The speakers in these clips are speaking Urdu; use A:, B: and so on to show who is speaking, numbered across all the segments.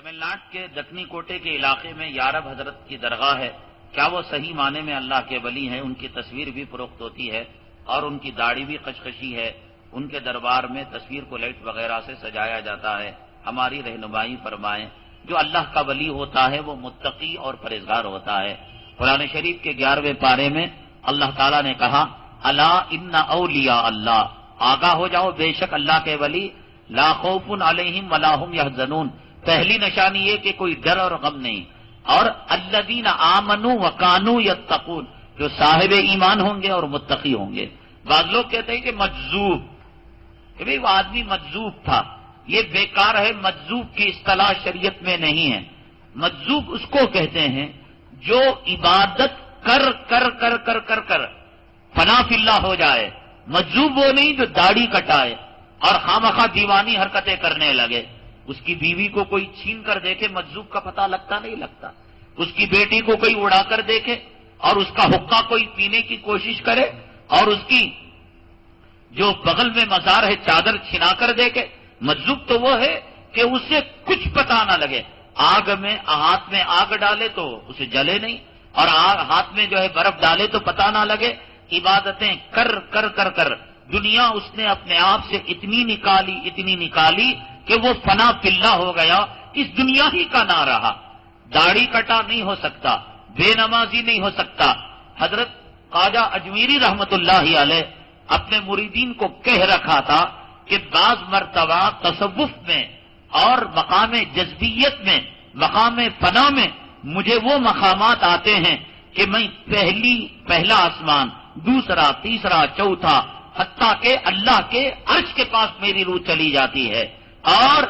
A: تمل ناڈو کے دکنی کوٹے کے علاقے میں یارب حضرت کی درگاہ ہے. کیا وہ صحیح معنی میں اللہ کے ولی ہیں؟ ان کی تصویر بھی فروخت ہوتی ہے اور ان کی داڑھی بھی خشخشی ہے. ان کے دربار میں تصویر کو لائٹ وغیرہ سے سجایا جاتا ہے. ہماری رہنمائی فرمائیں. جو اللہ کا ولی ہوتا ہے وہ متقی اور پرہیزگار ہوتا ہے. قرآن شریف کے 11ویں پارے میں اللہ تعالیٰ نے کہا الا ان اولیاء اللہ، آگاہ ہو جاؤ بے شک اللہ کے ولی لا خوف علیہم ولا هم يحزنون. پہلی نشانی یہ کہ کوئی ڈر اور غم نہیں. اور الذین آمنوا وکانوا یتقون، جو صاحب ایمان ہوں گے اور متقی ہوں گے. بعض لوگ کہتے ہیں کہ مجذوب، کہ بھئی وہ آدمی مجذوب تھا. یہ بیکار ہے. مجذوب کی اصطلاح شریعت میں نہیں ہے. مجذوب اس کو کہتے ہیں جو عبادت کر کر کر کر کر کر فنا فی اللہ ہو جائے. مجذوب وہ نہیں جو داڑھی کٹائے اور خامخواہ دیوانی حرکتیں کرنے لگے. اس کی بیوی کو کوئی چھین کر دیکھے مجذوب کا پتہ لگتا نہیں لگتا. اس کی بیٹی کو کوئی اڑا کر دیکھے اور اس کا حقہ کوئی پینے کی کوشش کرے اور اس کی جو بغل میں مزار ہے چادر چھنا کر دیکھے. مجذوب تو وہ ہے کہ اسے کچھ پتہ نہ لگے. آگ میں ہاتھ میں آگ ڈالے تو اسے جلے نہیں اور ہاتھ میں جو ہے برف ڈالے تو پتہ نہ لگے. عبادتیں کر کر کر کر دنیا اس نے اپنے آپ سے اتنی نکالی کہ وہ فنا فی اللہ ہو گیا. اس دنیا ہی کا نہ رہا. داڑھی کٹا نہیں ہو سکتا، بے نمازی نہیں ہو سکتا. حضرت خواجہ اجمیری رحمت اللہ علیہ اپنے مریدین کو کہہ رکھا تھا کہ بعض مرتبہ تصوف میں اور مقام جذبیت میں، مقام فنا میں مجھے وہ مقامات آتے ہیں کہ میں پہلا آسمان، دوسرا، تیسرا، چوتھا، حتیٰ کہ اللہ کے عرش کے پاس میری روح چلی جاتی ہے اور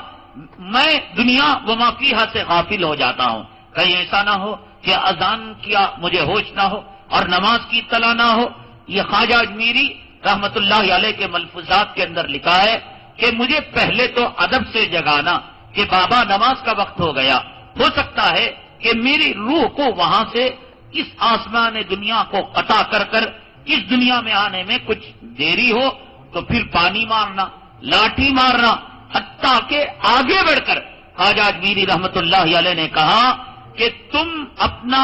A: میں دنیا وما فیہا سے غافل ہو جاتا ہوں. کہیں ایسا نہ ہو کہ اذان کیا مجھے ہوش نہ ہو اور نماز کی اطلاع نہ ہو. یہ خواجہ اجمیری رحمت اللہ علیہ کے ملفوظات کے اندر لکھا ہے کہ مجھے پہلے تو ادب سے جگانا کہ بابا نماز کا وقت ہو گیا. ہو سکتا ہے کہ میری روح کو وہاں سے اس آسمان دنیا کو قطع کر کر اس دنیا میں آنے میں کچھ دیری ہو تو پھر پانی مارنا، لاٹھی مارنا، حتیٰ کہ آگے بڑھ کر خواجہ اجمیری رحمت اللہ علیہ نے کہا کہ تم اپنا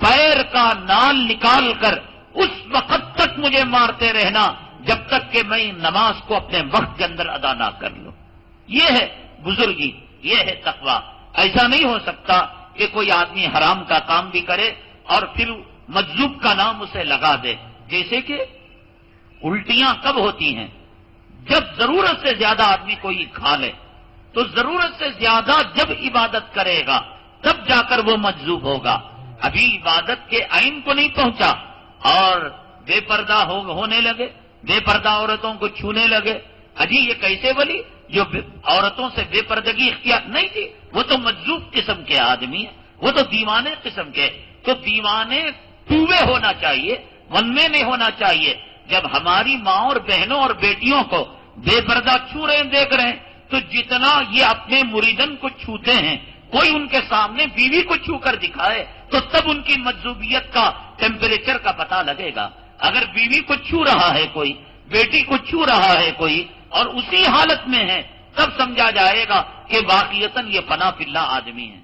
A: پیر کا نال نکال کر اس وقت تک مجھے مارتے رہنا جب تک کہ میں نماز کو اپنے وقت کے اندر ادا نہ کر لوں. یہ ہے بزرگی، یہ ہے تقویٰ. ایسا نہیں ہو سکتا کہ کوئی آدمی حرام کا کام بھی کرے اور پھر مجذوب کا نام اسے لگا دے. جیسے کہ الٹیاں کب ہوتی ہیں؟ جب ضرورت سے زیادہ آدمی کوئی کھا لے. تو ضرورت سے زیادہ جب عبادت کرے گا تب جا کر وہ مجذوب ہوگا. ابھی عبادت کے عین کو نہیں پہنچا اور بے پردہ ہونے لگے، بے پردہ عورتوں کو چھونے لگے. اجی یہ کیسے ولی جو عورتوں سے بے پردگی اختیار نہیں تھی؟ وہ تو مجذوب قسم کے آدمی ہیں، وہ تو دیوانے قسم کے. تو دیوانے ٹوے ہونا چاہیے، ون میں نہیں ہونا چاہیے. جب ہماری ماں اور بہنوں اور بیٹیوں کو بے پردہ چھو رہے ہیں، دیکھ رہے ہیں، تو جتنا یہ اپنے مریدن کو چھوتے ہیں، کوئی ان کے سامنے بیوی کو چھو کر دکھائے تو تب ان کی مجذوبیت کا ٹیمپریچر کا پتہ لگے گا. اگر بیوی کو چھو رہا ہے کوئی، بیٹی کو چھو رہا ہے کوئی اور اسی حالت میں ہے، تب سمجھا جائے گا کہ واقعتاً یہ فنا فی اللہ آدمی ہے.